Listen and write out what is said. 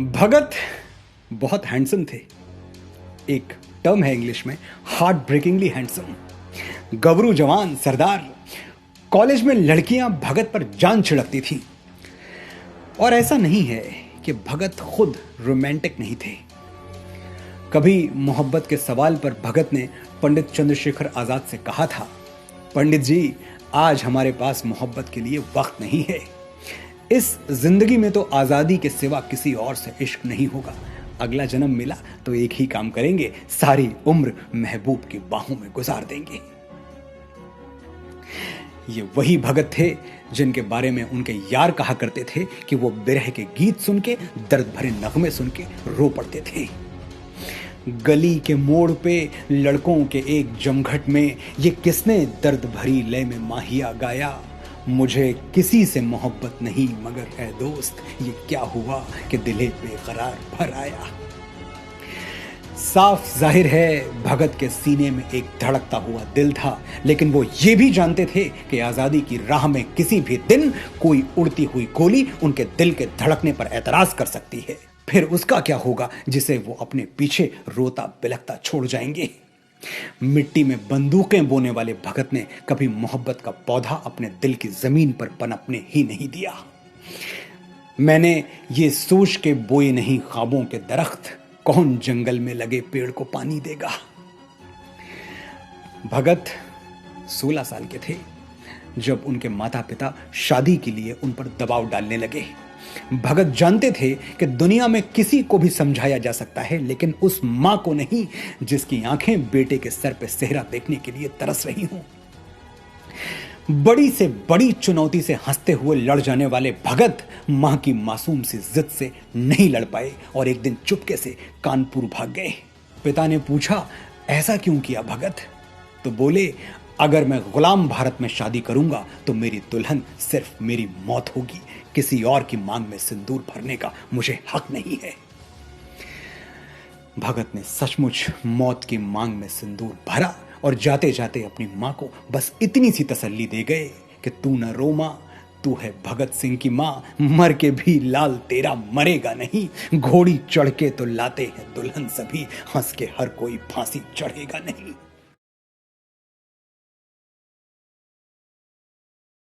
भगत बहुत हैंडसम थे। एक टर्म है इंग्लिश में, हार्ट ब्रेकिंगली हैंडसम। गबरू जवान सरदार। कॉलेज में लड़कियां भगत पर जान छिड़कती थीं। और ऐसा नहीं है कि भगत खुद रोमांटिक नहीं थे। कभी मोहब्बत के सवाल पर भगत ने पंडित चंद्रशेखर आजाद से कहा था, पंडित जी, आज हमारे पास मोहब्बत के लिए वक्त नहीं है। इस जिंदगी में तो आजादी के सिवा किसी और से इश्क नहीं होगा। अगला जन्म मिला तो एक ही काम करेंगे, सारी उम्र महबूब की बाहों में गुजार देंगे। ये वही भगत थे जिनके बारे में उनके यार कहा करते थे कि वो बिरह के गीत सुन के, दर्द भरे नगमे सुन के रो पड़ते थे। गली के मोड़ पे लड़कों के एक जमघट में ये किसने दर्द भरी लय में माहिया गाया, मुझे किसी से मोहब्बत नहीं मगर है दोस्त, ये क्या हुआ कि दिले बेकरार भर आया। साफ जाहिर है भगत के सीने में एक धड़कता हुआ दिल था, लेकिन वो ये भी जानते थे कि आजादी की राह में किसी भी दिन कोई उड़ती हुई गोली उनके दिल के धड़कने पर एतराज कर सकती है। फिर उसका क्या होगा जिसे वो अपने पीछे रोता बिलखता छोड़ जाएंगे। मिट्टी में बंदूकें बोने वाले भगत ने कभी मोहब्बत का पौधा अपने दिल की जमीन पर पनपने ही नहीं दिया। मैंने ये सोच के बोए नहीं ख्वाबों के दरख्त, कौन जंगल में लगे पेड़ को पानी देगा। भगत 16 साल के थे जब उनके माता पिता शादी के लिए उन पर दबाव डालने लगे। भगत जानते थे कि दुनिया में किसी को भी समझाया जा सकता है, लेकिन उस मां को नहीं जिसकी आंखें बेटे के सर पे सेहरा देखने के लिए तरस रही हों। बड़ी से बड़ी चुनौती से हंसते हुए लड़ जाने वाले भगत मां की मासूम सी जिद से नहीं लड़ पाए और एक दिन चुपके से कानपुर भाग गए। पिता ने पूछा, ऐसा क्यों किया भगत? तो बोले, अगर मैं गुलाम भारत में शादी करूंगा तो मेरी दुल्हन सिर्फ मेरी मौत होगी, किसी और की मांग में सिंदूर भरने का मुझे हक नहीं है। भगत ने सचमुच मौत की मांग में सिंदूर भरा और जाते जाते अपनी मां को बस इतनी सी तसल्ली दे गए कि तू न रो मां, तू है भगत सिंह की मां, मर के भी लाल तेरा मरेगा नहीं, घोड़ी चढ़ के तो लाते हैं दुल्हन सभी, हंस के हर कोई फांसी चढ़ेगा नहीं।